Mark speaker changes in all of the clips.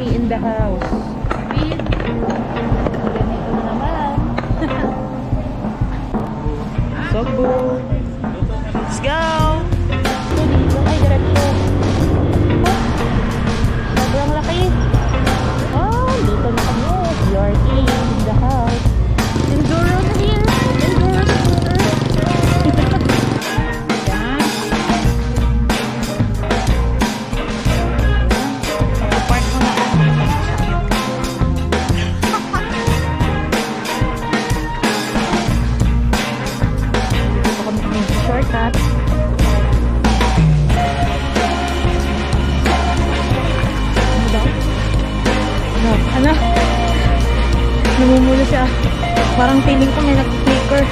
Speaker 1: Lomi in the house. With ganito na naman. Sobo. Let's go! Dito, ay diretso. Sobrang laki. Oh, dito na kami. BRT in the house. Enduro na here. Enduro scooter. Park mo na. Dito kami sa shortcut. Ano? Namumulo siya. Parang feeling ko may nag-flicker.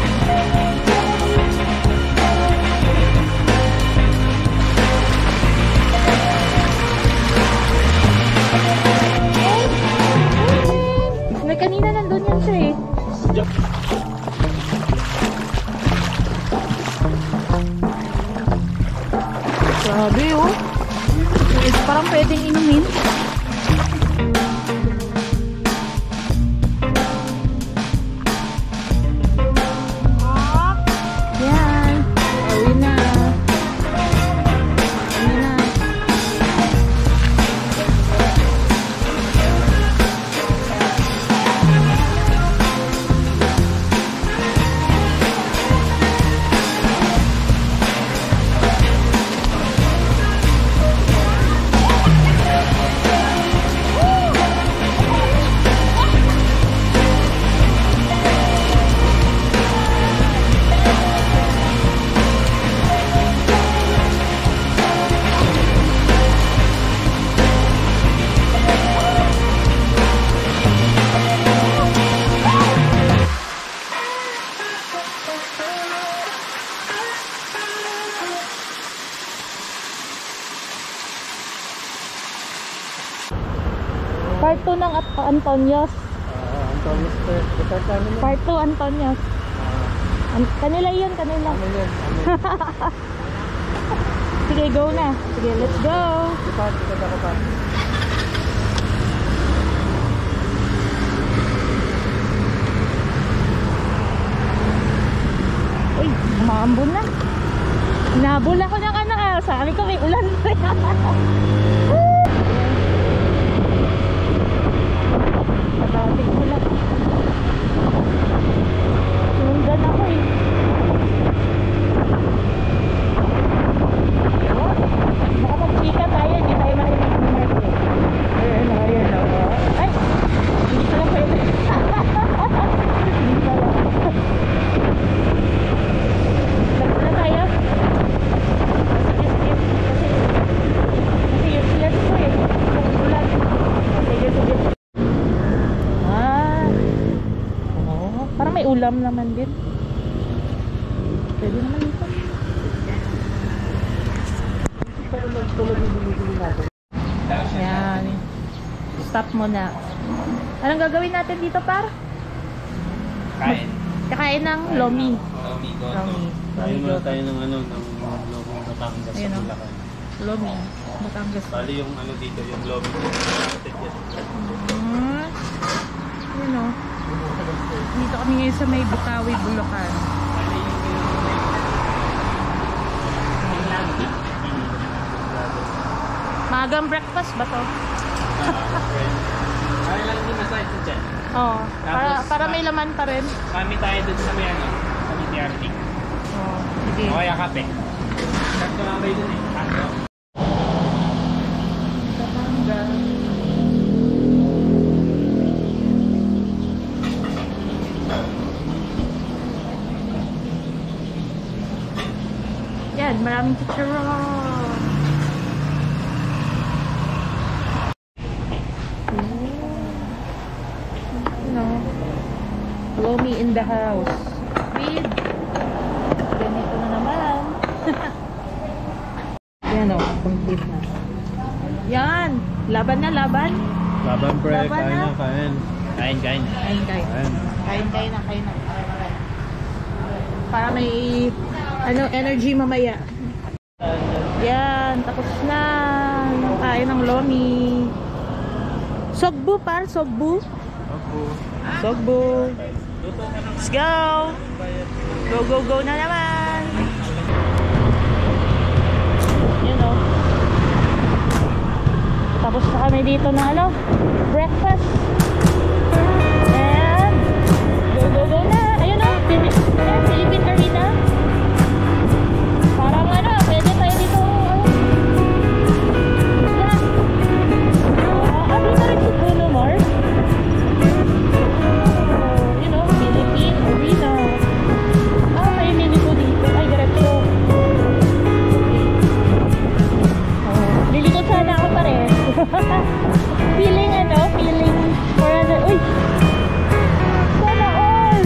Speaker 1: May kanina nandun yan siya eh. Grabe oh. Parang pwedeng inumin. Part 2 ng Antonios.
Speaker 2: Antonios
Speaker 1: Part 2 Antonios. Kanila yun, kanila. Sige, go na. Sige, let's go. Uy, umambon na. Nabol ako ng ano. Sabi ko may ulan. Dating ko lang. Sundan ako eh. Oh, makapag-chika tayo. Hindi tayo marinig ng market. Ayan o, ayan o. Ay! Hindi ko lang pwede. Hindi ko lang. Lakas na tayo. Kasi yes ko eh. Ulan. Sige. Parang may ulam naman din. Pwede naman dito. Ayan. Stop muna. Anong gagawin natin dito, par?
Speaker 2: Kain.
Speaker 1: Kakain ng lomi.
Speaker 2: Lomi. Kain muna tayo ng ano, ng Lomong Batangas sa Bulacan.
Speaker 1: Lomi. Batangas.
Speaker 2: Bali yung ano dito, yung lomi dito.
Speaker 1: Yun o. Dito kami ngayon sa may Bukawi, Bulacan. Maagang breakfast ba to?
Speaker 2: Kaya lang din nasa ito dyan.
Speaker 1: Oo. Para may laman pa rin.
Speaker 2: Kami tayo dun sa may ano, sa BTRT.
Speaker 1: Oo. Sige.
Speaker 2: O kaya kape. Start ko lang kayo dun eh.
Speaker 1: Yan, maraming chicharon. Lomi in the house. With ganito na naman. Yan o, complete na. Yan, laban na, laban.
Speaker 2: Laban pre,
Speaker 1: Laban
Speaker 2: kain
Speaker 1: na.
Speaker 2: na, kain. Kain.
Speaker 1: Kain na. Para may ano, energy mamaya. Yan, tapos na. Kain ng lomi. Sogbu par, Sogbu. Sogbu. Let's go. Go, go, go na naman. You know. Tapos na kami dito na ano, breakfast. And go, go, go na. Ayun o, Philippine Arena. Parang ano, pwede tayo dito. Dito rin si Bruno Mars. You know, Philippine Arena. May mini ko dito. Ay, diretso. Lilikot sana ako pa rin. Feeling for ano, uy! Sana all!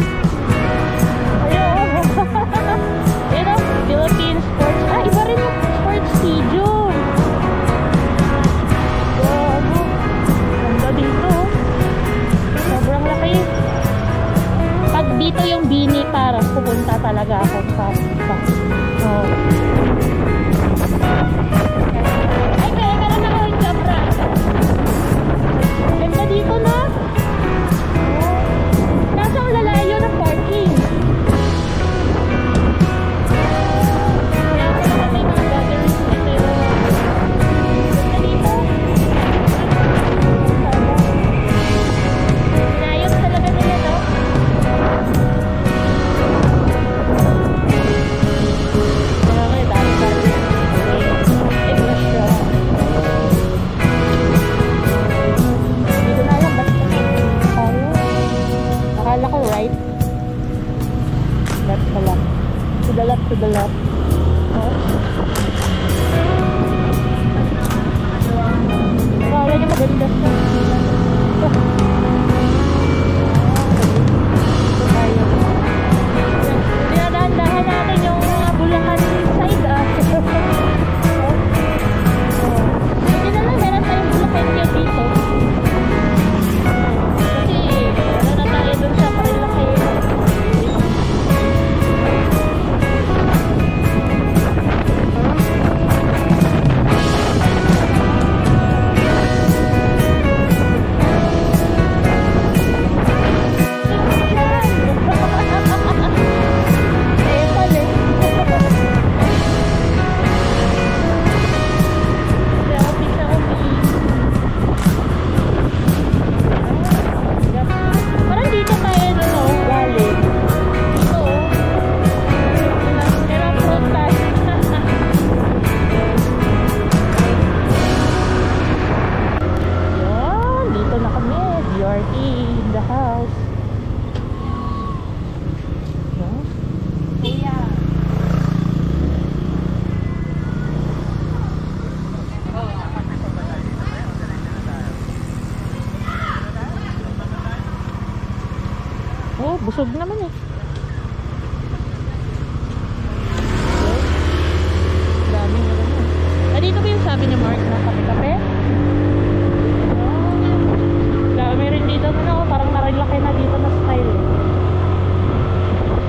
Speaker 1: Ayun! You know, Philippine Sports. Iba rin yung sports stadium. Gago. Ganda dito. Sobrang laki. Pag dito yung bini, para pupunta talaga ako sa oh. Ay, kaya meron ako yung Jabra. Ganda dito na. Nasa ang lalayo ng parking. Kaya ako naman may mga gatherings na pero ganda dito. Inayos talaga nila, no? Kaya nga, dami-dami. English siya. Hindi ko na alam ba't tayo. Akala ko right. Left pala. To the left, to the left. Oh. Akala niya maganda siya. Dinadahan natin yung mga Bulacan side Hindi na lang, meron tayong Bulacan yun dito. Kasi ano na tayo dun sa Marilaki. Parang dito tayo galing. Dito pero prutas. Yan, dito na kami. DRT in the house. Yeah. Oh, busog naman eh. Dami na naman. Dito ba yung sabi ni Mark na kape-kape? Dami rin dito na ako. Parang narilaki na dito na style eh.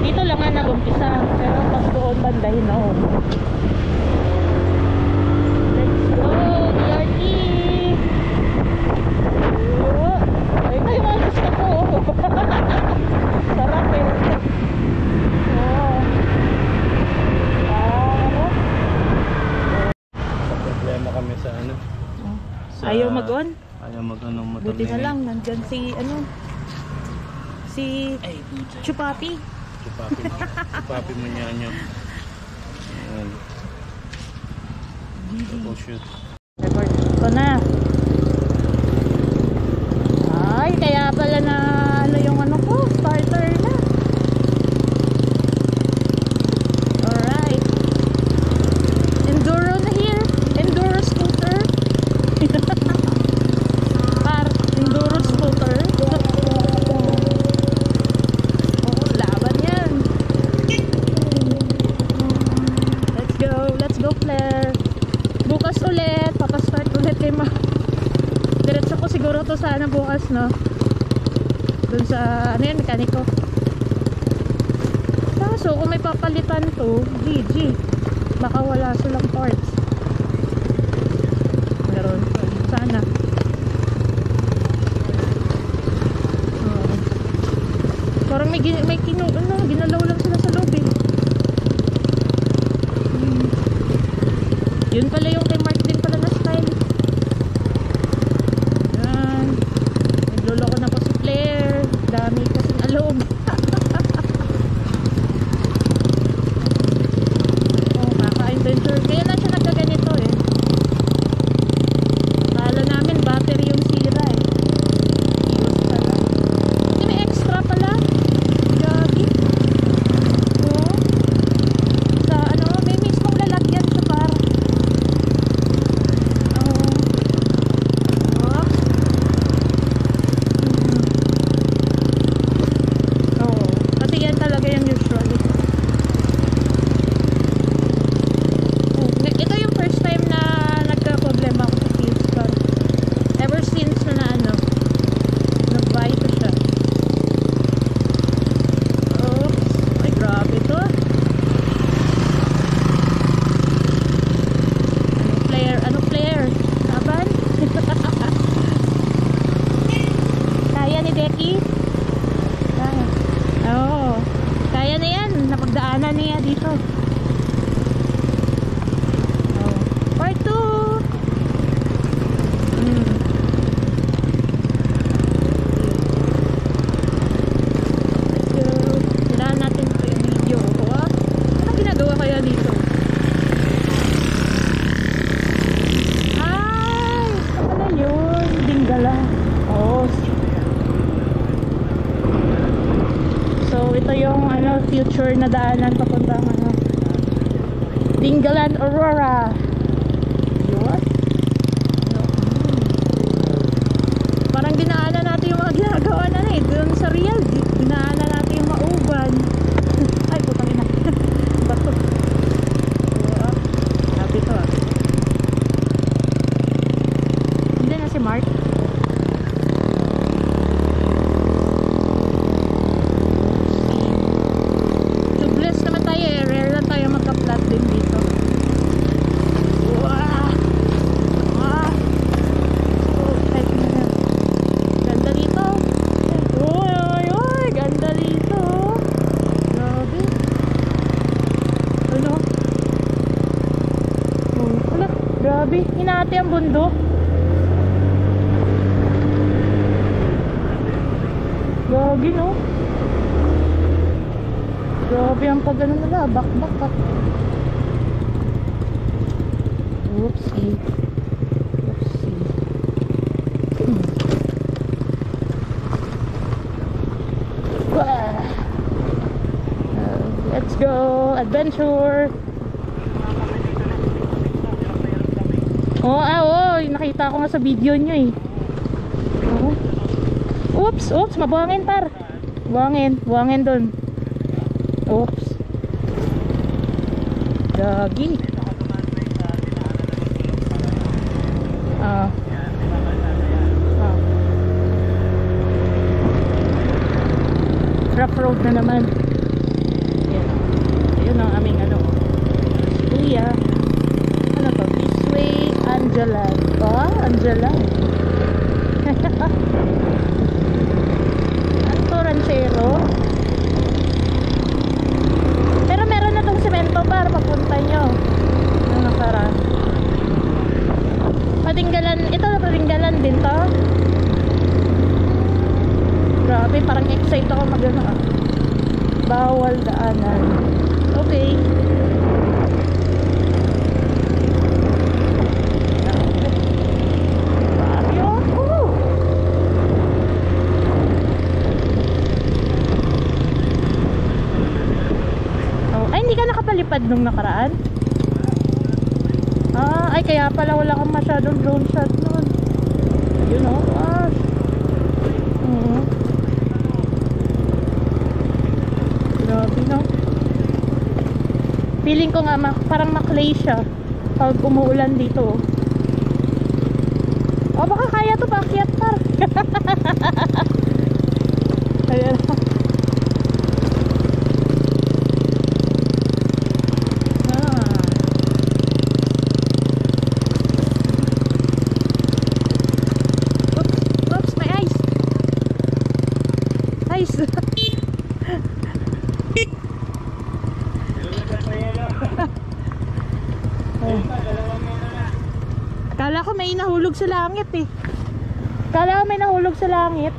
Speaker 1: Dito lang nga nag-umpisa. Pero pas doon bandahin ako. Let's go, DRT! Ay, kayo mga gusto ko. Sarap eh. Oh.
Speaker 2: Problema kami sa ano.
Speaker 1: Ayaw mag-on?
Speaker 2: Ayaw mag-on ng motor.
Speaker 1: Buti na lang, nandyan si Chupapi.
Speaker 2: Chupapi mo niya nyo. Ayan. Shoot.
Speaker 1: Record ko na. Ay, kaya pala na ano yung ano ko, starter na. Alright. Enduro na here. Enduro scooter. Par, enduro scooter. Oh, laban yan. Let's go Claire. Bukas ulit, papastart ulit kay Ma. Diretso ko siguro to sana bukas, no? Dun sa, ano yan, mekaniko. Kaso, kung may papalitan to, GG. Baka wala silang parts. Meron. Sana. ginalaw lang sila sa loob eh. Yun pala yung kay Mark din pala na style. Yan. Nagloloko na po si Claire. Dami kasing alog. Oh, kaka-adventure. Kaya lang siya nagkaganito eh. Kala namin battery yung sira eh. Use pala. Hindi may extra pala. Gagi. Oh. Sa ano, may mismong lalagyan siya para. Oh. Oh. Oh. Kasi yan talaga yung usually. Oh. Ito yung first time na nagka-problema ako sa fuse bar. Ever since na ano, nag-buy ko siya. Oops. Ay, grabe to. Ano flare? Laban? Kaya ni Becky? Kaya. Oo. Kaya na yan. Napagdaanan niya dito. Oh. Part 2. Let's go. Kailangan natin ito yung video. Oh. Ano ginagawa kaya dito? Ay! Ito pala yun. Dinggala. Oh. So, ito yung ano, future na daanan papuntang ano, Dingalan Aurora. Yun. Parang dinaanan natin yung mga ginagawa na eh. Doon sa Real, dinaanan natin yung Mauban. Ay, putang ina. Bato. Happy to ah. Hindi na si Mark. Tubeless naman tayo eh. Rare lang tayo magka-flat din dito. Wow! Ah! Oh, kahit na yan. Ganda dito. Uy, uy, uy! Ganda dito. Grabe. Ano? Oh, wala. Grabe. Hinati ang bundok. Grabe no? Grabe ang pag ano nila. Bak. Oopsie. Wah. Let's go. Adventure. Oh, nakita ko nga sa video nyo eh. Oh. Oops, mabuhangin par. Buhangin dun. Oops. Gagi. Rough road na naman. Yun ang aming ano. Kuya. Ano to? This way, Angela. Angela. Anto Ranchero. Pero meron na tong semento para papunta nyo. Ano nakaraan? Patinggalan. Ito na patinggalan din to. Grabe, parang excited ako mag-ano ah. Bawal daanan. Okay. Nakapalipad nung nakaraan? Ay kaya pala wala kang masyadong drone shot nun. Yun o. Grabe no. Feeling ko nga parang maklay siya pag umuulan dito. Baka kaya to paakyat par. Ayan. may nahulog sa langit eh. Kala ko may nahulog sa langit.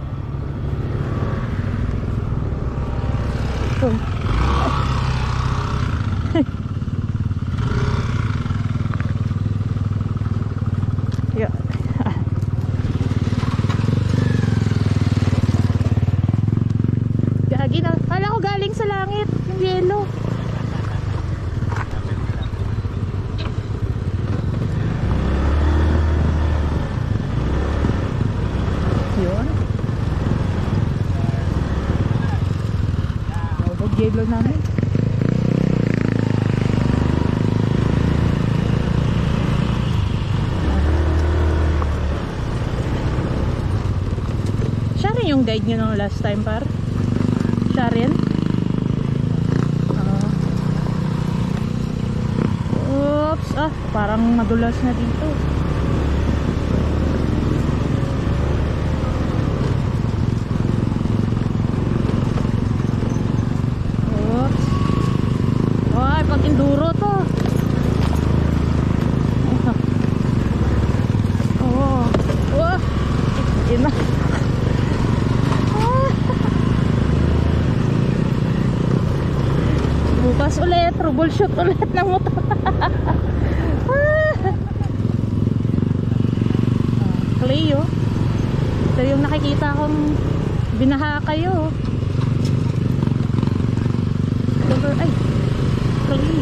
Speaker 1: Oh. Yeah. Gagi na. Kala ko galing sa langit yung yelo. Yun. Naubog yelo namin. Siya rin yung guide nyo nung last time, par? Siya rin? Oops! Ah, parang madulas na dito. Oops! Ay, pag enduro to. Oh! Oh! Yun na. Bukas ulit, troubleshoot ulit ng motor. Clay oh. Ito yung nakikita kong binaha kayo. Ay, clay.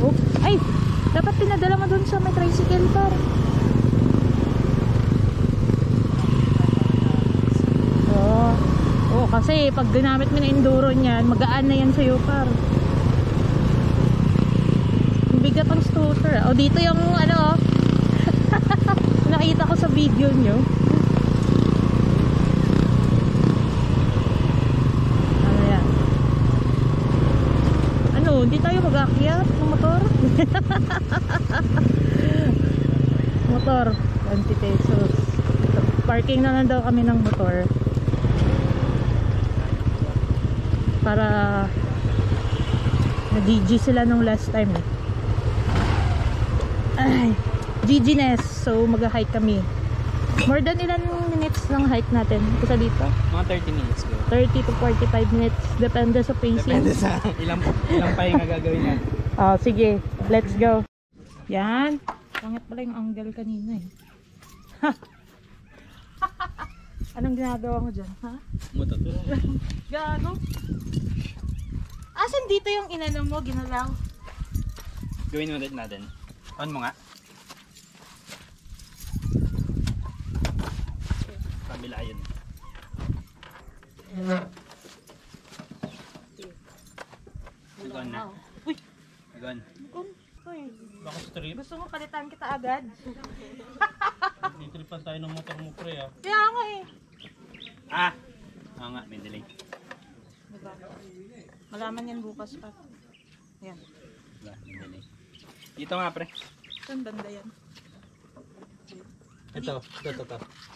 Speaker 1: Oh, ay, dapat pinadala mo dun sa may tricycle par. Oh, kasi pag ginamit mo na enduro niyan, magaan na yan sa'yo par. Bigat ang scooter. O dito yung ano nakita ko sa video nyo. Ano yan? Ano, hindi tayo mag-akyat ng motor? Motor 20 pesos. Parking na lang daw kami ng motor para na-GG sila nung last time eh. Ay, GG-ness. So mag-hike kami. More than ilan minutes ng hike natin kasi dito?
Speaker 2: Mga 30 minutes ko.
Speaker 1: 30 to 45 minutes. Depende sa pacing.
Speaker 2: Depende sa ilang pahinga gagawin natin.
Speaker 1: Oh, sige. Let's go. Yan. Pangit pala yung angle kanina eh. Anong ginagawa mo dyan? Ha?
Speaker 2: Motor.
Speaker 1: Gago. Asan dito yung inano mo? Ginalaw?
Speaker 2: Gawin ulit natin. On mo nga. Kabila yun. Nag-on na.
Speaker 1: Uy!
Speaker 2: Nag-on.
Speaker 1: Uy!
Speaker 2: Baka sa trip.
Speaker 1: Gusto mo palitan kita agad?
Speaker 2: Titripan tayo ng motor mo pre ah.
Speaker 1: Kaya nga eh.
Speaker 2: Ah! Oo nga, may delay.
Speaker 1: Diba? Malaman yan bukas pa. Yan.
Speaker 2: Diba, may delay. Dito nga pre.
Speaker 1: Saan banda yan?
Speaker 2: Ito.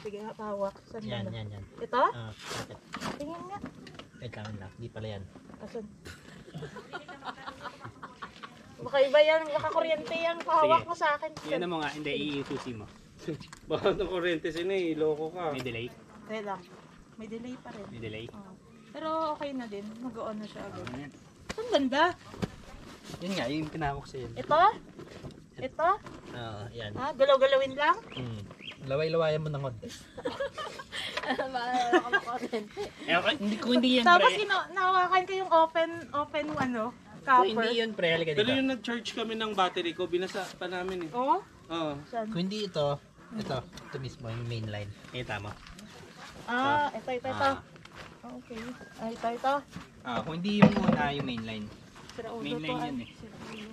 Speaker 1: Sige nga, pahawak. Saan
Speaker 2: Yan,
Speaker 1: banda?
Speaker 2: yan.
Speaker 1: Ito?
Speaker 2: Bakit?
Speaker 1: Tingin nga.
Speaker 2: Wait lang. Di pala yan.
Speaker 1: Asan? Baka iba yan. Baka kuryente yan. Pahawak
Speaker 2: Sige.
Speaker 1: mo sa akin.
Speaker 2: Yan mo nga, hindi, iisusi mo.
Speaker 3: Baka ng kurente sila eh, loko ka.
Speaker 2: May delay?
Speaker 1: Kaya lang. May delay pa rin.
Speaker 2: May delay?
Speaker 1: Oo. Pero okay na din. Mag-on na siya agad.
Speaker 2: Ano yan?
Speaker 1: Saan banda?
Speaker 2: Yun nga, yung pinahawak sa'yo.
Speaker 1: Ito? Ito?
Speaker 2: Oo, yan.
Speaker 1: Ha? Galaw-galawin lang?
Speaker 2: Laway-lawayan mo ng konti.
Speaker 1: Maalala ko ng kuryente.
Speaker 2: Hindi ko hindi yan
Speaker 1: Tapos
Speaker 2: pre.
Speaker 1: nahawakan ko yung open ano,
Speaker 2: Kung
Speaker 1: copper.
Speaker 2: hindi yun pre, halika
Speaker 3: Pero
Speaker 2: dito.
Speaker 3: yung nag-charge kami ng battery ko, binasa pa namin eh.
Speaker 1: Oo?
Speaker 3: Oo.
Speaker 1: Saan?
Speaker 2: Kung hindi ito mismo yung main line. Kita mo.
Speaker 1: Ah, ito.
Speaker 2: Ah.
Speaker 1: Okay. Ah, ito.
Speaker 2: Kung hindi yung una, yung main line.
Speaker 1: Sira ulo
Speaker 2: Main
Speaker 1: to.
Speaker 2: line yun
Speaker 1: ay.
Speaker 2: eh.
Speaker 1: Sira ulo.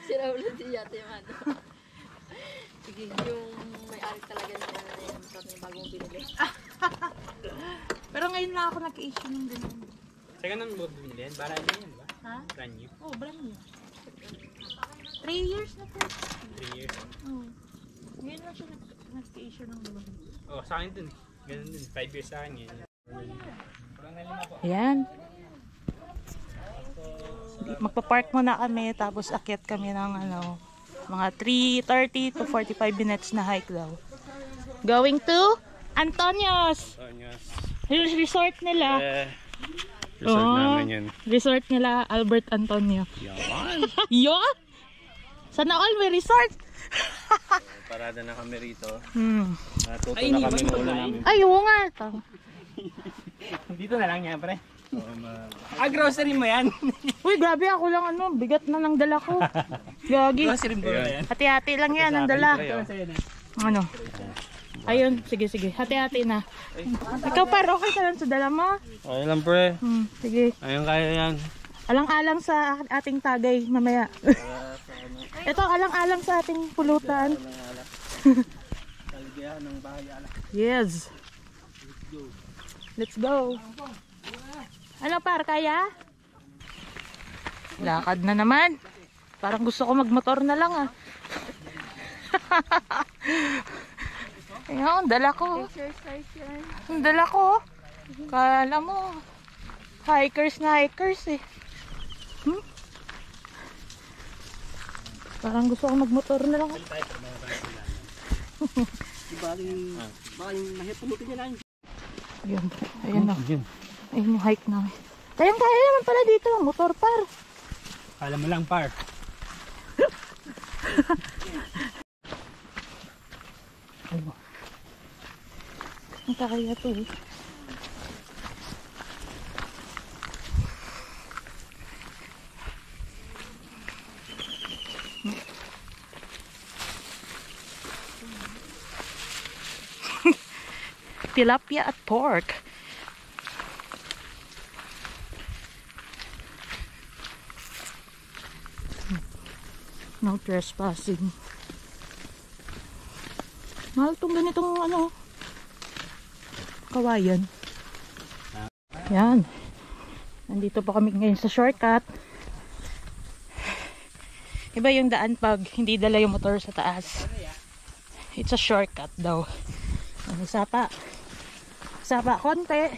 Speaker 4: Sira ulo din yata yung ano. Sige, yung may-ari talaga ng motor na bagong binili.
Speaker 1: Pero ngayon lang ako nag-issue ng ganun.
Speaker 2: Saka nang mo binili yan? Bara din yan ba?
Speaker 1: Ha?
Speaker 2: Brand new.
Speaker 1: Oh, brand new. 3 years na po.
Speaker 2: 3 years.
Speaker 1: Oh. Ngayon lang siya nag-issue ng ganun.
Speaker 2: Oh, sa akin din. Ganun din. 5 years sa akin yun.
Speaker 1: Ayan. magpa-park muna kami, tapos akyat kami ng ano, mga 3:30 to 45 minutes na hike daw. Going to Antonio's. Resort nila.
Speaker 2: Resort namin yun.
Speaker 1: Resort nila, Albert Antonio.
Speaker 2: Yaman!
Speaker 1: Yo! Sana all may resort.
Speaker 2: Parada na kami rito.
Speaker 3: Ay,
Speaker 2: Natuto na
Speaker 3: iniwan
Speaker 2: kami
Speaker 3: mo
Speaker 2: ng ulan
Speaker 3: ba?
Speaker 2: namin.
Speaker 1: Ay, oo nga.
Speaker 3: Dito na lang yan, pre. Grocery mo yan.
Speaker 1: Uy, grabe ako lang ano, bigat na ng dala ko. Gagi.
Speaker 3: Grocery mo ba yan?
Speaker 1: Hati-hati lang yan ang dala.
Speaker 3: Sa'yo na.
Speaker 1: Ano? Ayun, sige, sige. Hati-hati na. Ikaw par, okay ka lang sa dala mo?
Speaker 2: Okay lang, pre.
Speaker 1: Sige.
Speaker 2: Ayun, kaya yan.
Speaker 1: Alang-alang sa ating tagay mamaya. Ito, alang-alang sa ating pulutan.
Speaker 3: Kaligayahan ng bahala.
Speaker 1: Yes. Let's go. Ano par, kaya? Lakad na naman. Parang gusto ko magmotor na lang ah. Ayun, dala ko.
Speaker 4: Exercise yan.
Speaker 1: Ang dala ko. Kala mo, hikers na hikers eh. Parang gusto ko magmotor na lang.
Speaker 3: Baka yung mahirap pulutin niya lang.
Speaker 1: Ayun, ayun na. Ayun yung hike namin. Kaya naman pala dito, motor par.
Speaker 3: Kala mo lang, par.
Speaker 1: Ayun. Ang kaya to eh. Tilapia at pork. No trespassing. Mahal tong ganitong ano, kawayan. Yan. Nandito pa kami ngayon sa shortcut. Iba yung daan pag hindi dala yung motor sa taas. It's a shortcut daw. Ano, sapa. Sapa konti.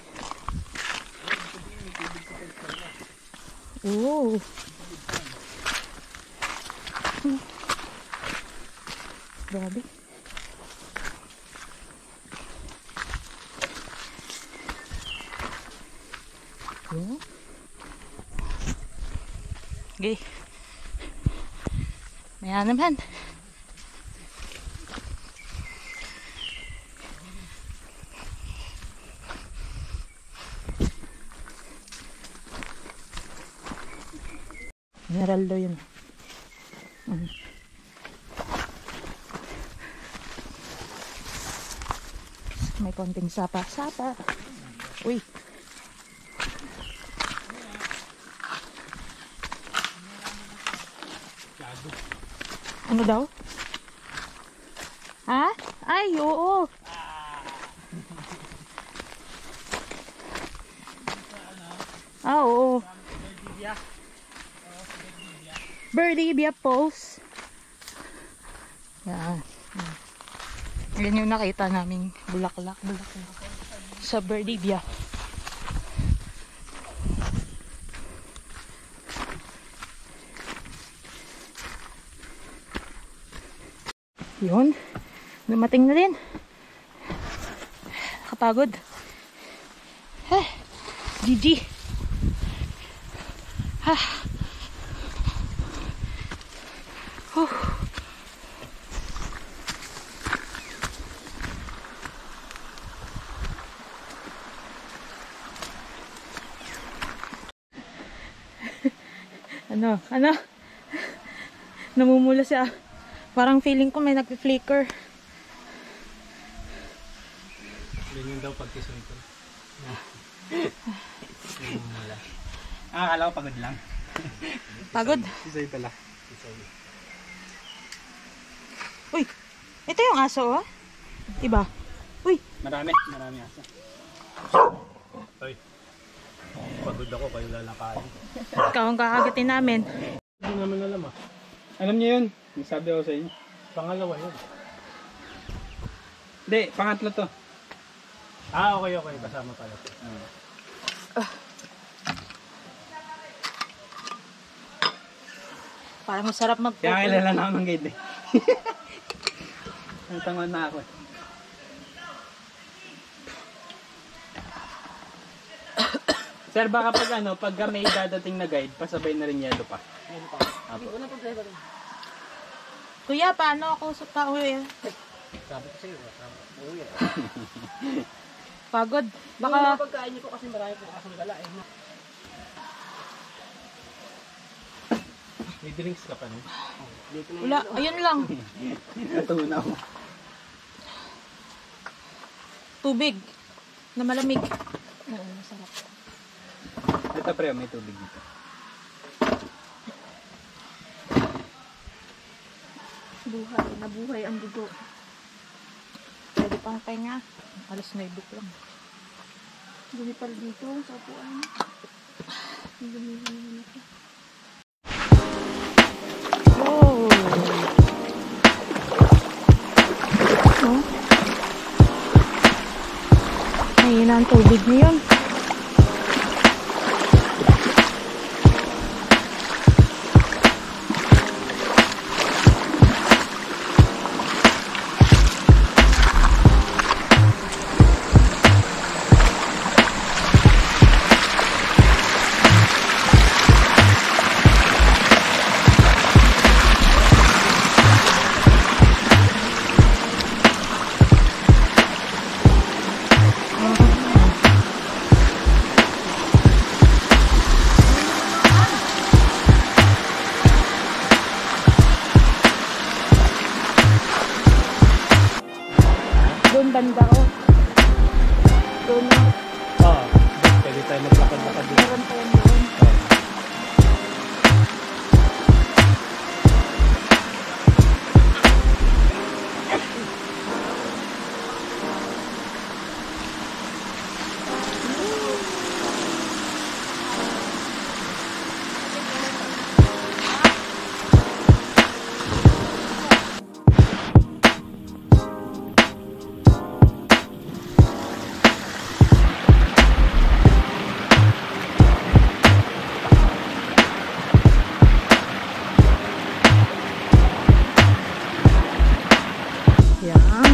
Speaker 1: Oo. Grabe. Oh. Okay. Maya naman. Meraldo yun. May konting sapa-sapa. Uy. Ano daw? Ha? Ay, oo. Ah, oo. Berdibia Falls. Yan. Yan yung nakita naming bulaklak sa Berdibia. Yun. Dumating na din. Kapagod. GG. Ano? Namumula siya. Parang feeling ko may nag-flicker.
Speaker 3: Ganyan daw pagkison ko. Akala ko pagod lang.
Speaker 1: Pagod?
Speaker 3: Isay pala.
Speaker 1: Uy! Ito yung aso, oh. Iba. Uy!
Speaker 3: Marami aso. Hoy. Pagod ako, kayo lalakayin.
Speaker 1: Ikaw ang kakagatin namin.
Speaker 3: Hindi naman alam ah. Alam niyo yun? Sabi ako sa inyo. Pangalawa yun. Hindi, pangatlo to. Ah, okay. Kasama pala to.
Speaker 1: Parang masarap
Speaker 3: Kaya
Speaker 1: magpupulo.
Speaker 3: kilala na ako ng guide eh. Ang tangon na ako eh. Sir, baka pag may dadating na guide, pasabay na rin yelo pa. Apo.
Speaker 1: Kuya, paano ako sa pauwi?
Speaker 2: Sabi ko sa'yo, uwi.
Speaker 1: Pagod. Baka...
Speaker 2: Pagkain niyo po kasi marami po kasang gala eh. May drinks ka pa no?
Speaker 1: Wala, ayun lang.
Speaker 3: Natuna ako.
Speaker 1: Tubig. Na malamig. Oo, masarap.
Speaker 3: Ito pre, may tubig dito.
Speaker 1: Buhay. Nabuhay ang dugo. Pwede pang pahinga. Alas 9 lang. Dumi pala dito sa upuan. Dumi naman ako. Oh. Oh. Mahina ang tubig niyon. Doon banda o. Doon na.
Speaker 3: Oo. Pwede tayo maglakad-lakad dito.
Speaker 1: Meron pa yan doon. Yan.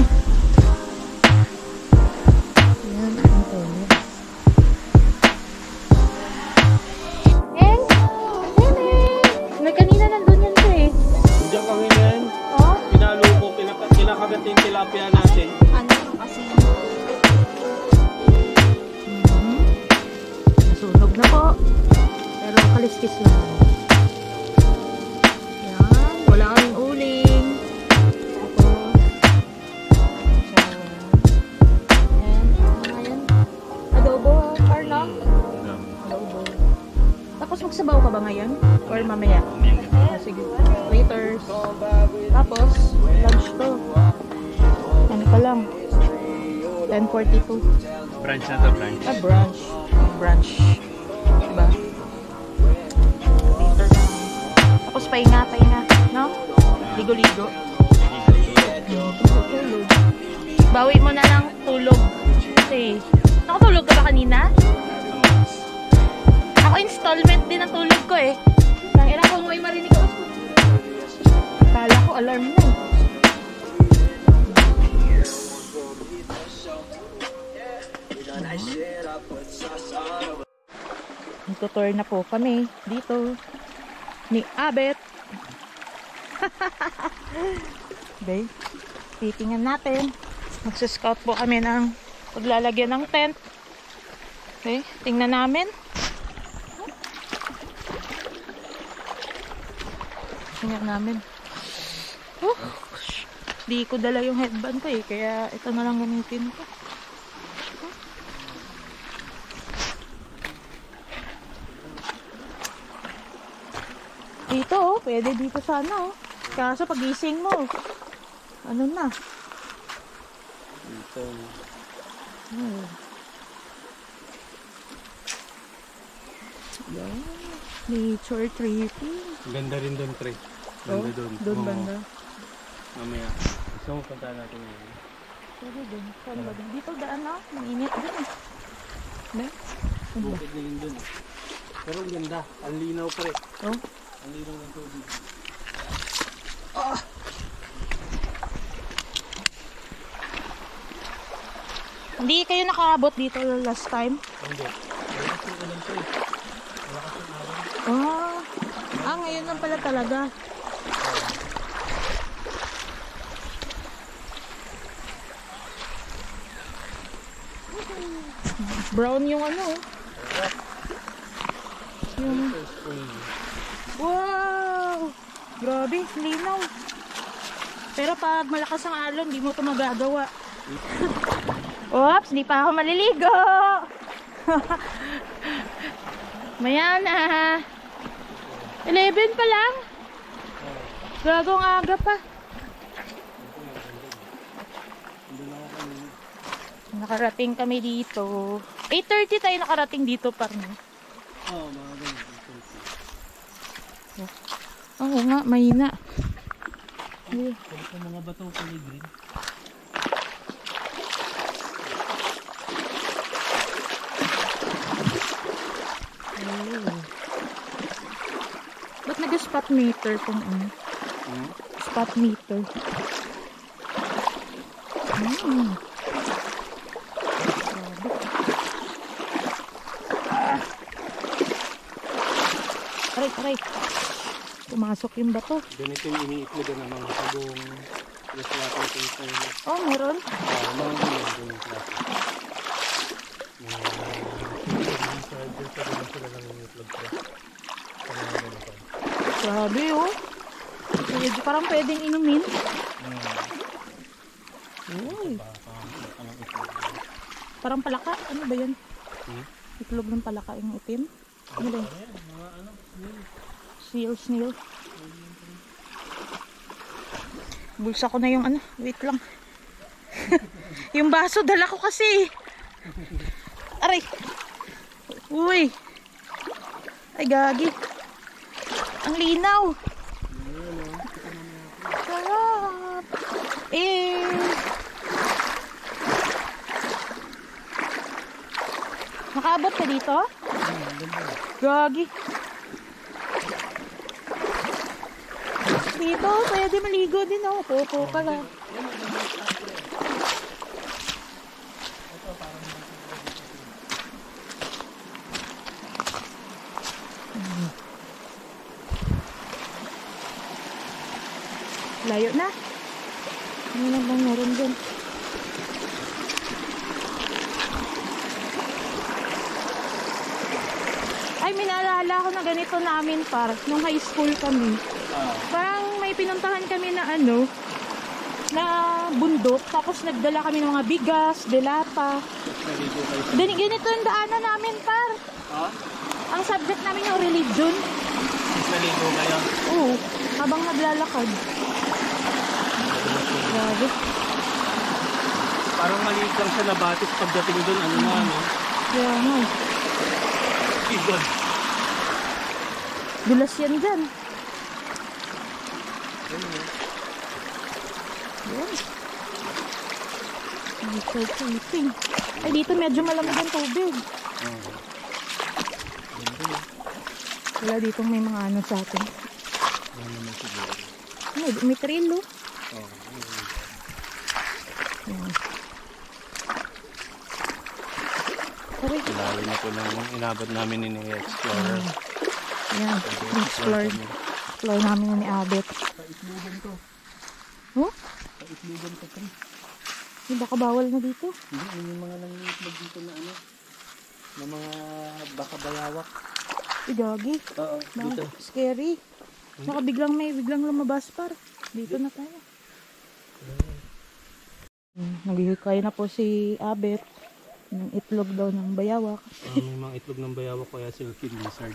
Speaker 1: Yan ang toilet. Eng! May kanina nandun yan siya eh.
Speaker 3: Diyan kami yan.
Speaker 1: Oh?
Speaker 3: Pinalo ko, kinakagat yung tilapia natin.
Speaker 1: Ano kasi? Nasunog na po. Pero kaliskis lang. Yan. Wala kaming uling. Adobo, Carla? Adobo. Tapos magsabaw ka ba ngayon? Or mamaya? Sige. Later. Tapos, lunch to. Ano pa lang? 10:42.
Speaker 3: Branch na to, branch.
Speaker 1: Brunch. Brunch. Diba? Later na. Tapos pahinga. No? Ligo-ligo. Tulog. Bawi mo na lang tulog. Kasi, nakatulog ka ba kanina? Ako installment din ang tulog ko eh. Tangina ko may marinig ako. Kala ko alarm na eh. Nagtutour na po kami dito ni Abet. Okay. Titingnan natin. Magsuscout po kami ng paglalagyan ng tent. Okay, tingnan namin. Tingnan namin. Di ko dala yung headband ko eh, kaya ito na lang gamitin ko. Dito oh, pwede dito sana oh. Kaso pagising mo, ano na?
Speaker 3: Dito.
Speaker 1: Yan. Nature tripping.
Speaker 3: Ganda rin doon, pre.
Speaker 1: Oh,
Speaker 3: Ganda doon.
Speaker 1: doon
Speaker 3: Oo.
Speaker 1: banda.
Speaker 3: Mamaya. Gusto mo punta natin yun.
Speaker 1: Pwede doon. Saan ba doon? Dito daan na. Mainit doon eh. Ba? Saan ba?
Speaker 3: Bukid na rin doon. Pero ang ganda. Ang linaw, pre.
Speaker 1: Oh,
Speaker 3: Ang linaw ng tubig.
Speaker 1: Hindi kayo nakaabot dito last time?
Speaker 2: Hindi. Wala kasi ulan to eh. Wala kasi araw.
Speaker 1: Ngayon lang pala talaga. Brown yung ano. Yung... Wow! Grabe, linaw. Pero pag malakas ang alon, di mo ito magagawa. Oops, di pa ako maliligo. Maya na. 11 pa lang. Gagong aga pa. Nakarating kami dito. 8:30 tayo nakarating dito parang.
Speaker 2: Oo, mga ganyan.
Speaker 1: Oo nga, mahina.
Speaker 2: Kaya sa mga bato kulay green.
Speaker 1: Ba't nag-spot meter kung ano? Spot meter. Aray. Pumasok yung bato.
Speaker 2: Ganito yung iniitlogan ng mga tagong reswater paper.
Speaker 1: Oh, meron?
Speaker 2: Mga ganyan klase. Mga charger sa ganun sila lang iniitlog ko. Sa mga ganito.
Speaker 1: Grabe oh. Medyo parang pwedeng inumin. Uy. Parang palaka. Ano ba yan? Itlog ng palaka yung itim. Ano ba yan? Snail. Bulsa ko na yung ano. Wait lang. Yung baso dala ko kasi. Aray. Uy. Ay gagi. Ang linaw. Sarap. Nakaabot ka dito? Gagi. Dito, pwede maligo din oh. Popo pala. Layo na. Ano na bang meron dyan? Ay, minaalala ko na ganito namin par. Nung high school kami. Parang may pinuntahan kami na ano, na bundok. Tapos nagdala kami ng mga bigas, delata. Ganito yung daanan namin par. Ang subject namin yung religion.
Speaker 2: Naligo kayo?
Speaker 1: Oo, habang naglalakad. Grabe.
Speaker 2: Parang maliit lang siya nabatis pagdating doon. Ano na ano?
Speaker 1: Kaya nga.
Speaker 2: Igon.
Speaker 1: Dulas yan dyan. Yan. Dito keeping. Ay dito medyo malamig ang tubig. Wala dito may mga ano sa atin. May trail oh. Yan. Sorry.
Speaker 2: Lalo na po lang inabot namin ni Explorer.
Speaker 1: Yan. Explore namin ni Abet.
Speaker 2: Paitlugan to.
Speaker 1: Oh?
Speaker 2: Paitlugan to.
Speaker 1: Hindi baka bawal na dito.
Speaker 2: Hindi, yung mga nangiitlog dito na ano. Na mga baka bayawak.
Speaker 1: Gagi.
Speaker 2: Oo, dito.
Speaker 1: Scary. Saka biglang lumabas par. Dito na tayo. Naghihikay na po si Abet ng itlog daw ng bayawak.
Speaker 2: May mga itlog ng bayawak kaya silken lizard.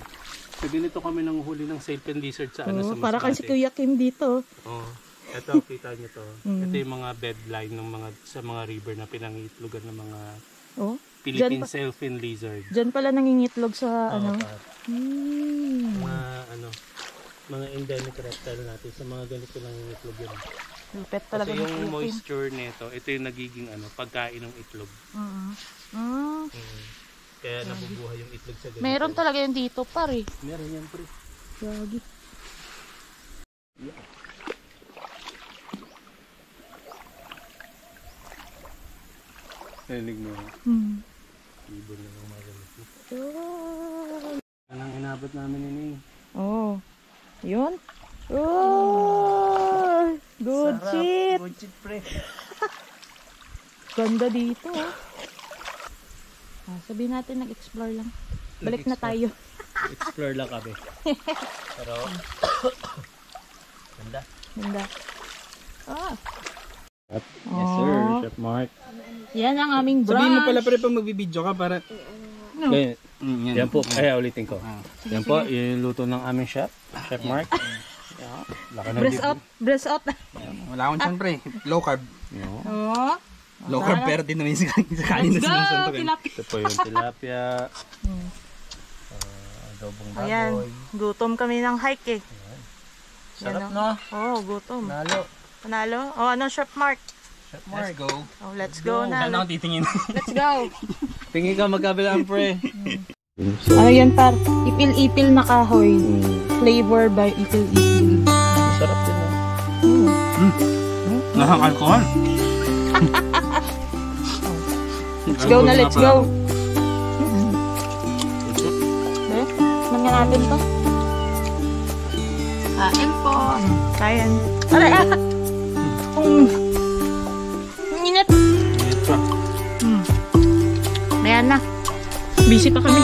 Speaker 2: So ganito kami nang huli ng silken lizard sa ano sa Masbate.
Speaker 1: Para kasi Kuya Kim dito.
Speaker 2: Oo. Ito, kita nyo to. Ito yung mga bedline ng mga sa mga river na pinangitlogan ng mga Philippine silken lizard.
Speaker 1: Diyan pala nangingitlog sa ano.
Speaker 2: Mga ano, mga endemic reptile natin sa mga ganito lang itlog yun.
Speaker 1: Lupet talaga
Speaker 2: kasi yung moisture nito, ito yung nagiging ano, pagkain ng itlog. Kaya nabubuhay yung itlog sa ganito.
Speaker 1: Meron talaga yung dito par eh.
Speaker 2: Meron yan pre.
Speaker 1: Gagi.
Speaker 2: Narinig mo. Ibon na lang magalaki. Anong inabot namin ini?
Speaker 1: Oh. Yun. Oh. Good shit.
Speaker 3: Good shit, pre.
Speaker 1: Ganda dito. Sabihin natin nag-explore lang. Balik na tayo.
Speaker 3: Explore lang kami. Pero, ganda.
Speaker 1: Ganda.
Speaker 3: Yes sir, Chef Mark.
Speaker 1: Yan ang aming brunch.
Speaker 3: Sabihin mo pala pre pag magbibideo ka para...
Speaker 2: Ganyan. Yan po. Ay, ulitin ko. Yan po, yung luto ng aming chef. Chef Mark.
Speaker 1: Breast out.
Speaker 3: Wala akong tiyan pre. Low carb.
Speaker 1: Oh.
Speaker 3: Low carb pero din naman sa kanin na sinusuntok.
Speaker 2: Ito po yung tilapia. Adobong baboy.
Speaker 1: Ayan, gutom kami ng hike eh.
Speaker 3: Sarap
Speaker 1: Yan,
Speaker 3: no?
Speaker 1: Oh, gutom.
Speaker 3: Panalo.
Speaker 1: Oh, ano, Chef Mark?
Speaker 3: Let's go.
Speaker 1: Oh, let's go na.
Speaker 3: Saan ako titingin?
Speaker 1: Let's go.
Speaker 2: Tingin ka magkabilang pre.
Speaker 1: Ano yan par? Ipil-ipil na kahoy. Flavor by ipil-ipil.
Speaker 2: Sarap din no?
Speaker 3: Nakaka-alcohol.
Speaker 1: Let's go na, let's go. Man nga natin to. Kain po. Kain. Aray init. Ayan na. Busy pa kami.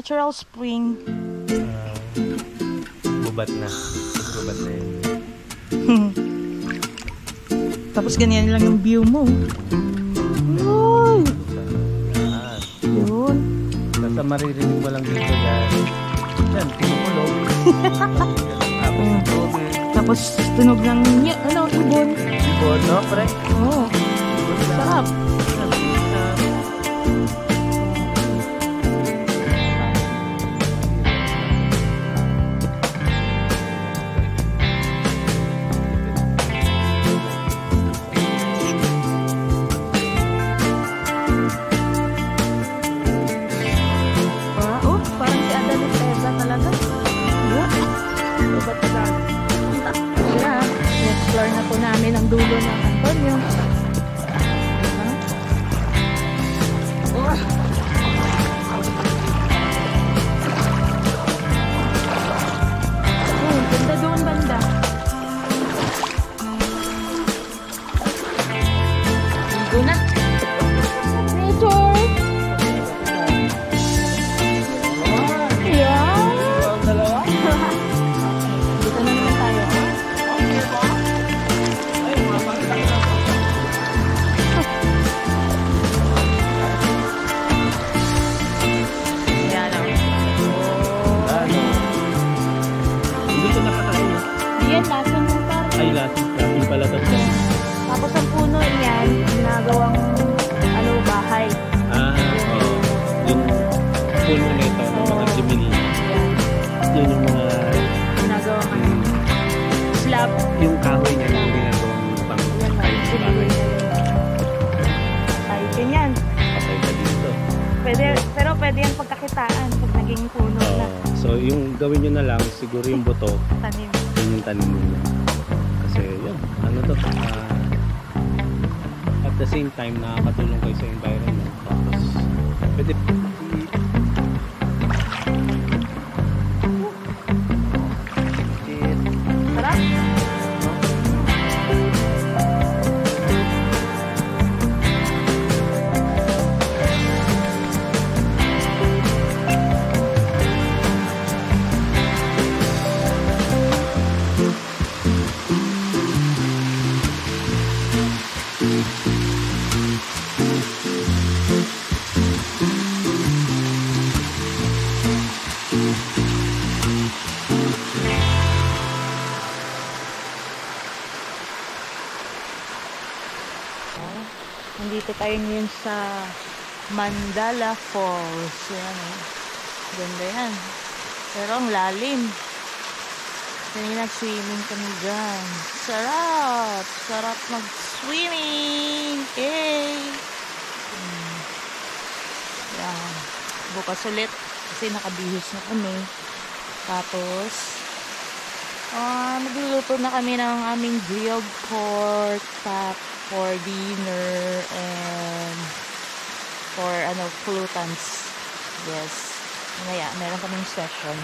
Speaker 1: Natural spring.
Speaker 2: Bubat na. Bubat na yun.
Speaker 1: Tapos ganyan lang yung view mo. Ay! Yun.
Speaker 2: Basta maririnig mo lang dito yan. Yan, tinupulog.
Speaker 1: Tapos tunog ng ibon.
Speaker 2: Ibon, no, pre?
Speaker 1: Oo. Sarap. po namin ang dulo ng Antonio. Ganda doon banda. Ligo na. Nature. Yeah. Dito na naman tayo. Yan o.
Speaker 2: Dito na pa tayo.
Speaker 1: Yan, lason mo par.
Speaker 2: Ay, lason pala ito.
Speaker 1: Tapos ang puno niyan, ginagawang bahay.
Speaker 2: Oo. Yung puno nito, ng mga Gemini.
Speaker 1: Yan.
Speaker 2: Yun yung mga...
Speaker 1: Ginagawang slab.
Speaker 2: Yung kahoy niya yung ginagawang pang
Speaker 1: Yan lang, sinigoy na yun. Ay, ganyan.
Speaker 2: patay na dito.
Speaker 1: Pero pwede yung pagkakitaan pag naging puno na.
Speaker 2: So, yung gawin nyo na lang, siguro yung buto,
Speaker 1: Tanim.
Speaker 2: yun yung tanim nyo. Kasi yun, ano to, at the same time, nakakatulong kayo sa environment. Tapos, pwede,
Speaker 1: Sarap. Nandito tayo ngayon sa Mandala Falls. Yan eh. Ganda yan. Pero ang lalim. Kanina nag-swimming kami dyan. Sarap! Sarap mag-swimming! Yay! Yan. Bukas ulit. Kasi nakabihis na kami. Tapos, nagluluto na kami ng aming grilled pork for dinner and for flutans. Yes. Mamaya, meron kaming session.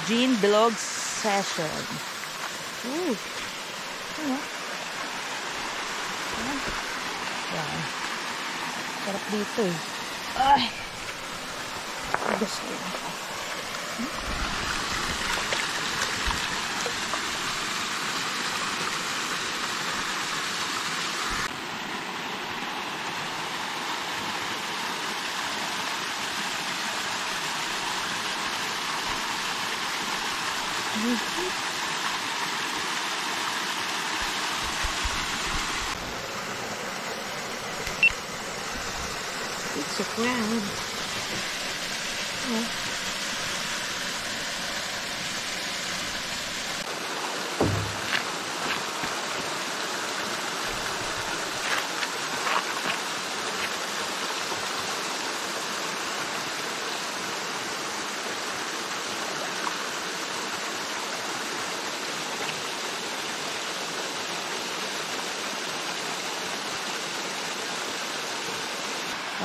Speaker 1: Jean Vlog session. Ooh. Ano? Yan. Sarap dito eh. Ay! Gusto yun. It's a crowd. Oh.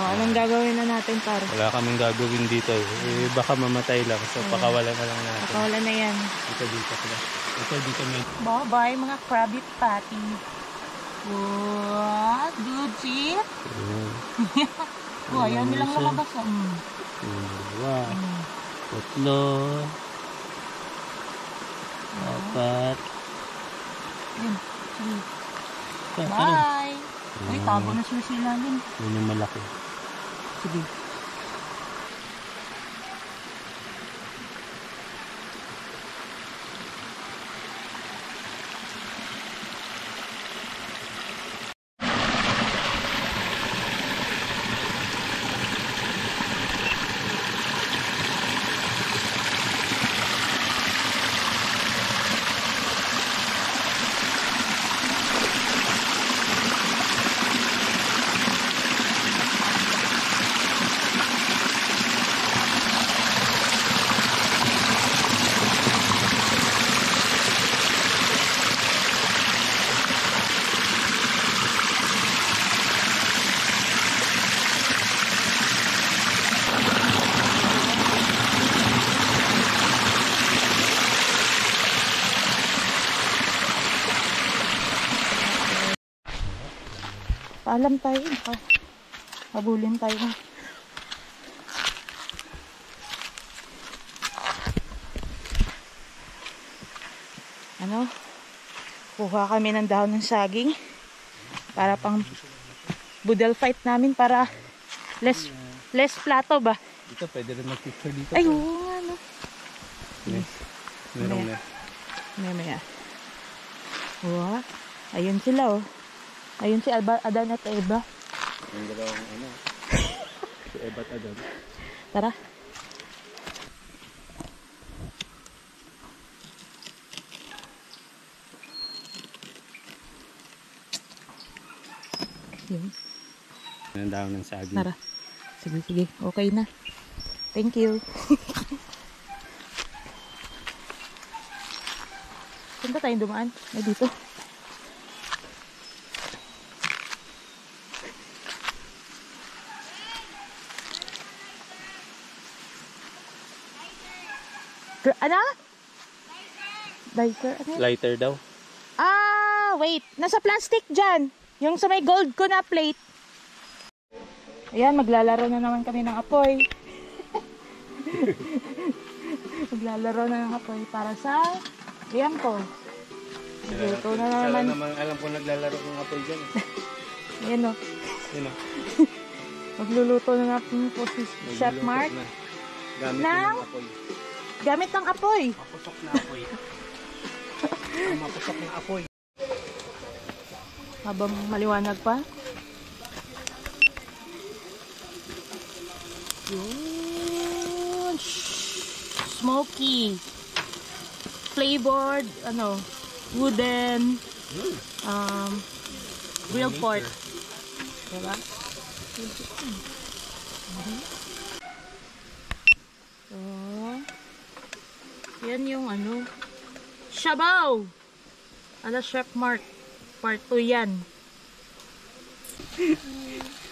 Speaker 1: Anong gagawin na natin, par?
Speaker 2: wala kaming gagawin dito eh. Baka mamatay lang. So, pakawalan na lang natin.
Speaker 1: Pakawalan na yan.
Speaker 2: Dito pala. Dito may...
Speaker 1: Bye-bye, mga Krabby Patty. What? Good shit? Ayaw nilang lumabas.
Speaker 2: Dalawa. Tatlo. Apat.
Speaker 1: Yun. Sige.
Speaker 2: Ano?
Speaker 1: Bye! Uy, tabo na sila sila din.
Speaker 2: Yun yung malaki.
Speaker 1: Sige. Paalam tayo. Habulin tayo. Ano? Kuha kami ng dahon ng saging. Para pang budal fight namin para less plato ba?
Speaker 2: Dito, pwede rin mag-picture dito.
Speaker 1: Ay, oo nga, no?
Speaker 2: Yes. Merong na.
Speaker 1: Maya. Wow. Ayun sila, oh. Ayun si Adan at Eva.
Speaker 2: Yung dalawang ano. Si Eva at Adan.
Speaker 1: Tara. Yun.
Speaker 2: Ang dahon ng saging.
Speaker 1: Tara. Sige. Okay na. Thank you. Saan ba tayong dumaan? Ay, dito. Ano? Lighter? Ano yun?
Speaker 2: Lighter daw.
Speaker 1: Ah, wait. Nasa plastic dyan. Yung sa may gold ko na plate. Ayan, maglalaro na naman kami ng apoy. Maglalaro na ng apoy para sa ayan ko. Dito na naman.
Speaker 2: Alam ko naglalaro ng apoy dyan.
Speaker 1: Ayan o.
Speaker 2: Yun o.
Speaker 1: Magluluto na natin po si Chef Mark.
Speaker 2: Gamit
Speaker 1: ng
Speaker 2: apoy.
Speaker 1: Gamit ng apoy.
Speaker 2: Mapusok na apoy. Mapusok na apoy.
Speaker 1: Habang maliwanag pa. Yun. Smoky. Flavored, wooden, grilled pork. Diba? So, yan yung shabaw. Chef Mark. Part 2 yan.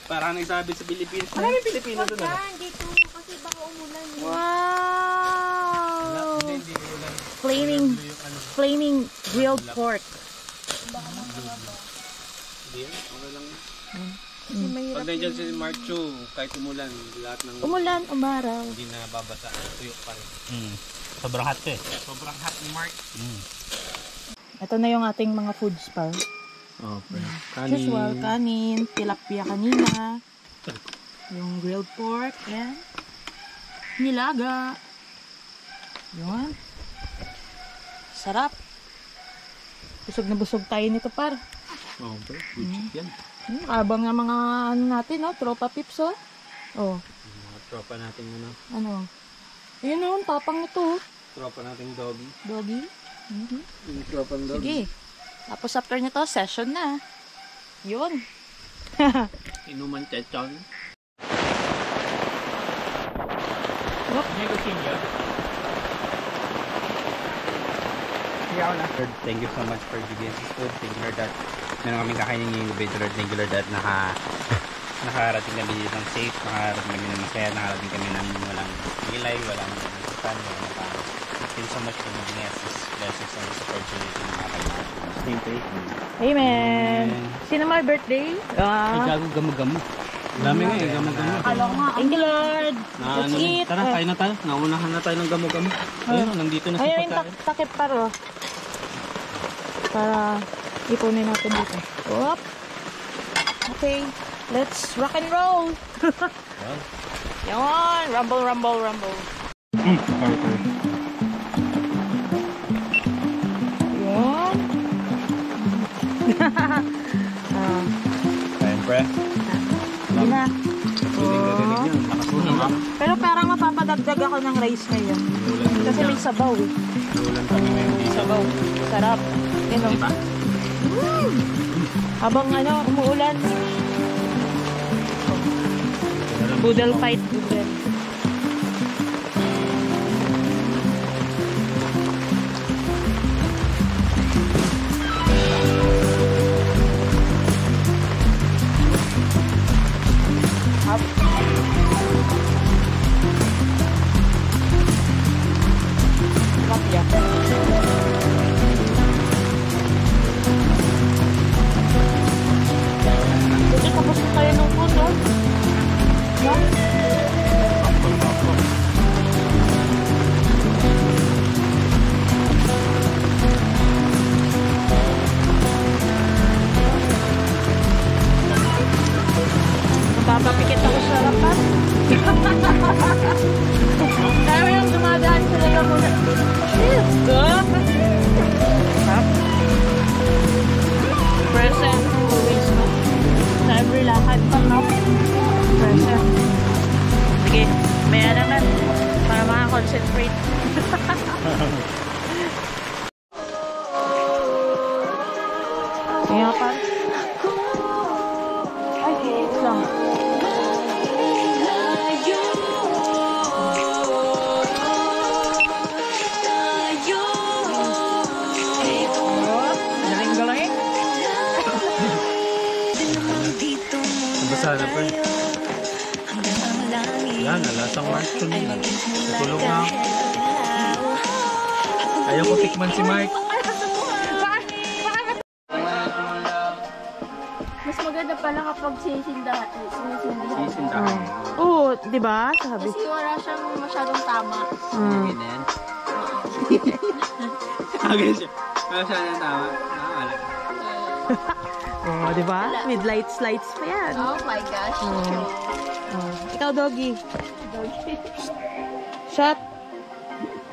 Speaker 2: Parang nagsabi sa Pilipinas. Maraming Pilipino doon.
Speaker 4: Dito kasi baka umulan.
Speaker 1: Wow! Flaming grilled pork.
Speaker 2: Hindi yan. Okay lang.
Speaker 4: Mahirap.
Speaker 2: Pag nandiyan si Mark Chu, kahit umulan, lahat ng
Speaker 1: Umulan, umaraw.
Speaker 2: hindi na babasa. Tuyo pa rin.
Speaker 3: Sobrang hot ko eh.
Speaker 2: Sobrang hot ni Mark.
Speaker 1: Ito na yung ating mga foods pa.
Speaker 2: Okay.
Speaker 1: Usual, kanin, tilapia kanina, yung grilled pork, yan. Nilaga. Yun. Sarap. Busog na busog tayo nito, par.
Speaker 2: Okay. Good yan.
Speaker 1: Abang na mga natin, tropa pips, oh.
Speaker 2: Mga tropa natin
Speaker 1: Ayun ang tapang nito,
Speaker 2: Tropa nating doggy.
Speaker 1: Doggy.
Speaker 2: Yung tropang doggy.
Speaker 1: Sige. Tapos after nito, session na. Yun.
Speaker 2: Inuman chechon. Thank you so much for giving us food. Thank you, Lord, that meron kaming kakainin ngayong gabi. Lord, thank you, Lord, that nakarating kami dito ng safe, nakarating kami ng masaya, nakarating kami ng walang ilay, walang pan, walang pano. Thank you so much for giving us this blessings and this opportunity na makakainin. Thank you.
Speaker 1: Amen. Sino may birthday?
Speaker 2: Ay, gago, gamo-gamo. Dami nga eh, gamo-gamo.
Speaker 1: Thank you, Lord. Let's eat.
Speaker 2: Tara, kain na tayo. Naunahan na tayo ng gamo-gamo. Ayun, nandito na sa
Speaker 1: Ayun yung
Speaker 2: pagkain.
Speaker 1: takip paro. Para ipunin natin dito. Up. Okay. Let's rock and roll. Yan. Rumble, rumble, rumble. Yan.
Speaker 2: Kain, pre.
Speaker 1: Hindi na.
Speaker 2: Nakasunan ha.
Speaker 1: Pero parang mapapadagdag ako ng rice ngayon. Kasi may sabaw eh.
Speaker 2: Ulan kami ngayon dito.
Speaker 1: Sabaw. Sarap. Yan o.
Speaker 2: Diba?
Speaker 1: Habang umuulan. Budal fight. Budal. concentrate. Kaya pa. Ay, wait lang. Galing-galing.
Speaker 3: Nabasa na pa. Yan, nalasang mansion. Tulog na ako. Ayaw ko tikman si Mike.
Speaker 4: Mas maganda pala kapag sinisindahan.
Speaker 2: Sisindahan.
Speaker 1: Oo, di ba? Sabi.
Speaker 4: Kasi wala siyang masyadong tama.
Speaker 2: Ganyan. Ganyan siya. Wala siya ng tama. Nakakala.
Speaker 1: Oh, di ba? With lights pa yan.
Speaker 4: Oh my gosh.
Speaker 1: Oh. Ikaw, Doggy. Shot.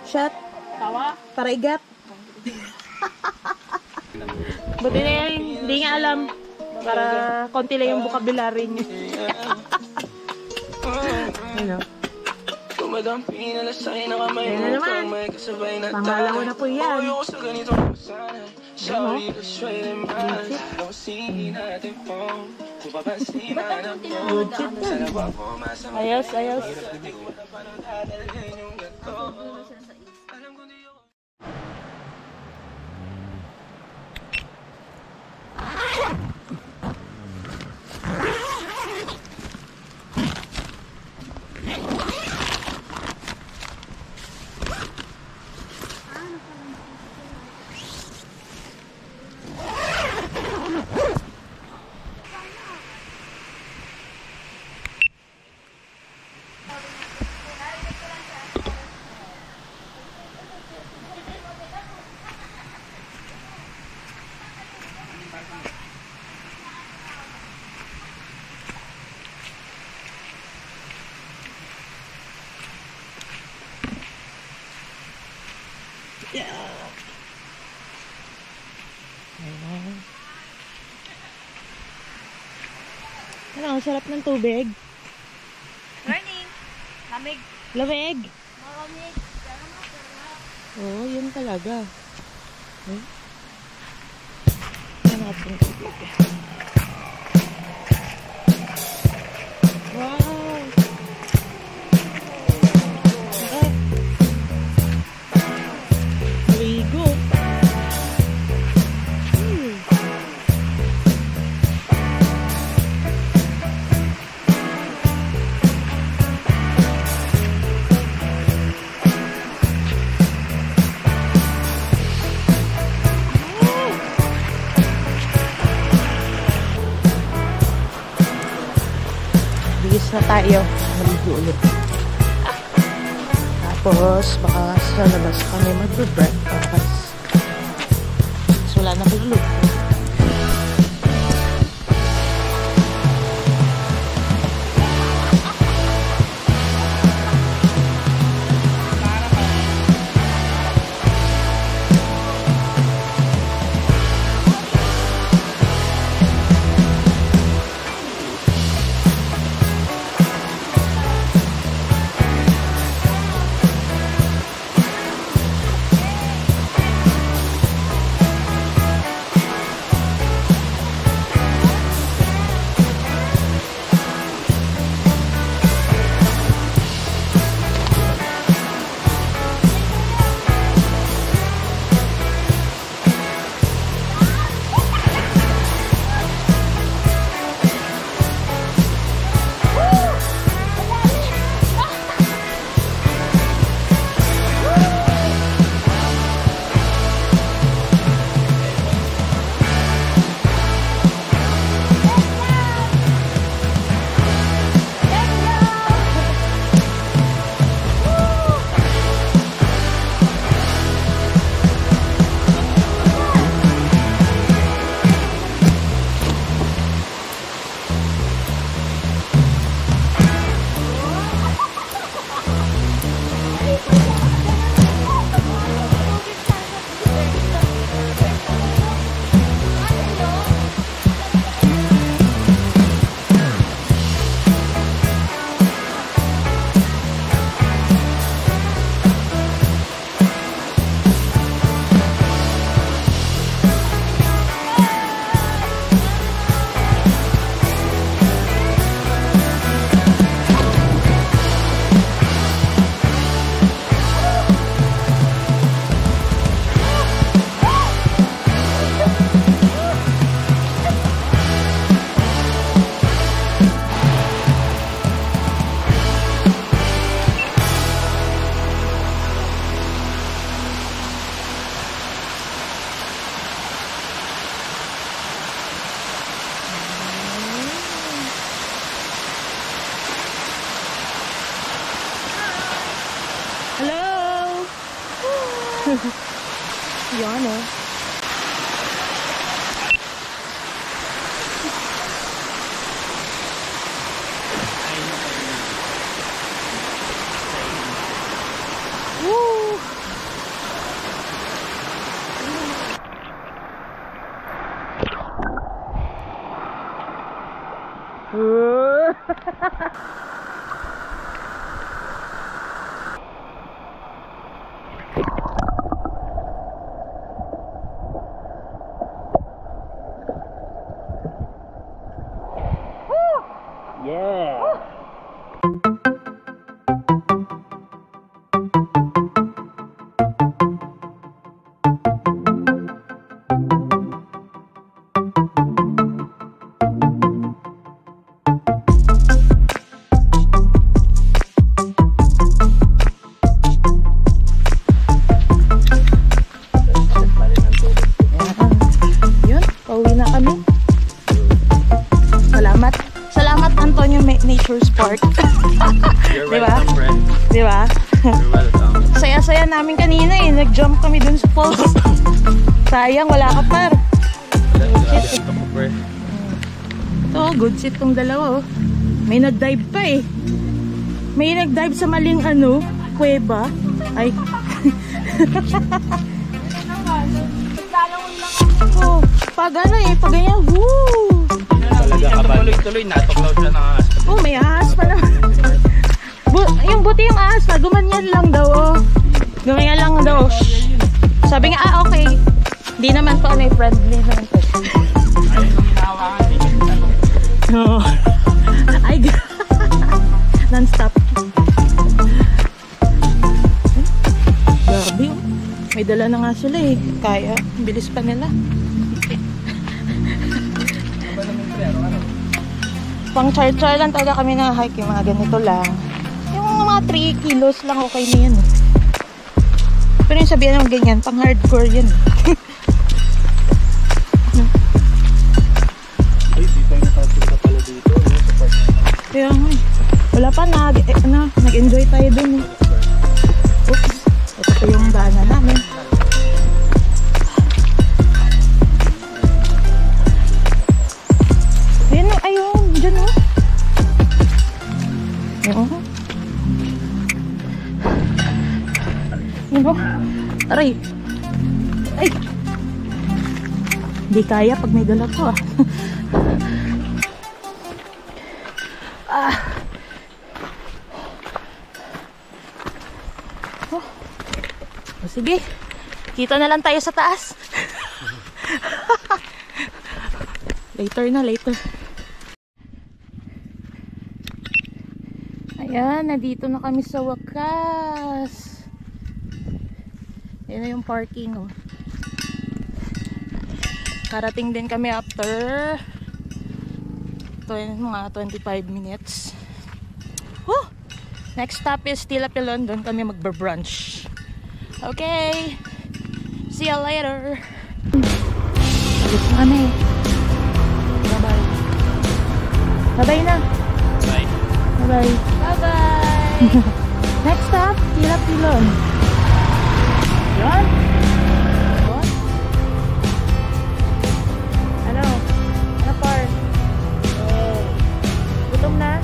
Speaker 1: Shot.
Speaker 4: Tawa.
Speaker 1: Para igat. Buti na yan. Hindi nga alam. Para konti lang yung vocabulary niya. Ano? Ayan na naman. Pangalawa na po yan. Ano? Good shit yan. Ayos, ayos. Ayan. Ano, ang sarap ng tubig.
Speaker 4: Morning. Lamig.
Speaker 1: Lamig.
Speaker 4: Malamig.
Speaker 1: Oo, yun talaga. Okay. Ano natin yung tubig? Wow! Ah. Ligo. Bigis na tayo. Maligo ulit. Tapos, baka sa labas kami mag-breakfast. So, wala na kulog. Yan oh. Woo!
Speaker 2: Yeah!
Speaker 1: Yun, pauwi na kami. Salamat. Salamat Antonio Nature's Park.
Speaker 2: You're
Speaker 1: Diba?
Speaker 2: welcome, friend.
Speaker 1: Di ba?
Speaker 2: You're welcome.
Speaker 1: Saya-saya namin kanina eh. Nag-jump kami dun sa falls. Sayang, wala ka par.
Speaker 2: Grabe ang tako, friend.
Speaker 1: Ito, good seat tong dalawa oh. May nag-dive pa eh. May nag-dive sa maling ano, kuweba. Ay. Oh, pag ano eh, pag ganyan, woo!
Speaker 2: Talaga ka ba? Tuloy-tuloy, natuklaw siya ng ahas.
Speaker 1: Oh, may ahas pa na. Yung buti yung ahas na, gumanyan lang daw oh. Gumanyan lang daw. Sabi nga, okay. Di naman to, ano, friendly naman to.
Speaker 2: Ayun ang hinahawakan din.
Speaker 1: Oo. Ay, non-stop. Grabe oh. May dala na nga sila eh. Kaya, bilis pa nila. Pang char-char lang talaga kami na hike. Yung mga ganito lang. Yung mga 3 kilos lang okay na yan. Pero yung sabihan ng ganyan, pang hardcore yan.
Speaker 2: Ay, di tayo nakapunta pala dito.
Speaker 1: Kaya nga eh. Wala pa, nag-enjoy tayo dun eh. Oops. Ito po yung daanan namin. Ayun, ayun. Diyan oh. Ayun. Ayun oh. Aray. Ay. Hindi kaya pag may dala ko ah. Ah. Oh. O sige. Kita na lang tayo sa taas. Later na, later. Ayan, nandito na kami sa wakas. Ayan na yung parking oh. Karating din kami after mga 25 minutes. Oh! Next stop is Tilapilon. Doon kami magbe-brunch. Okay. See you later. Alis na kami. Bye-bye. Bye-bye na.
Speaker 2: Bye.
Speaker 1: Bye-bye.
Speaker 4: Bye-bye!
Speaker 1: Next stop, Tilapilon. Yan. What? Ano? Ano par? Oh. Gutom na?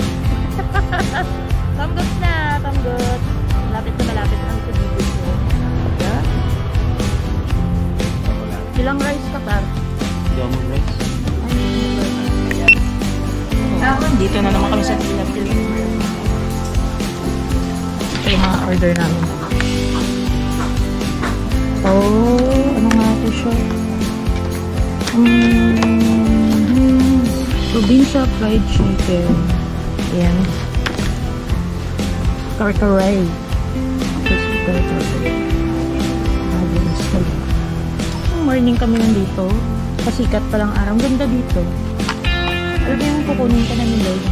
Speaker 1: Tamgot na, tamgot. Malapit na malapit na sa bibig ko. Yan. Ilang rice ka par?
Speaker 2: Diamond rice.
Speaker 1: Dito na naman kami sa Tilapilon. Ito yung mga order namin. Oh, ano nga ito siya? Probinsya fried chicken and karkaray. Morning kami nandito. Pasikat pa lang araw. Ganda dito. Alam mo yung kukunin ka na ni Lloyd.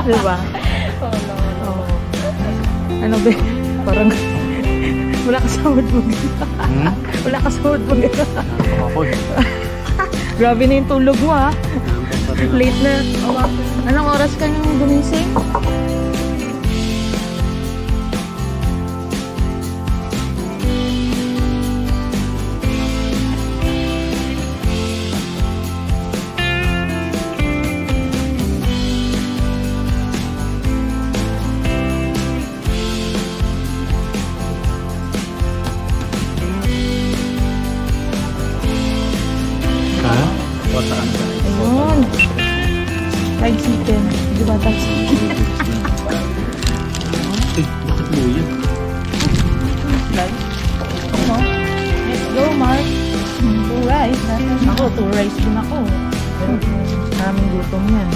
Speaker 1: Diba? Oo. Ano ba? Parang wala ka sa mood mo. Wala ka sa mood mo. Grabe na yung tulog mo ha. Late na. Anong oras ka nang gumising? guys. No? Let's go, Mark. 2 rice. Ako, 2 rice din ako. Pero maraming gutom yan.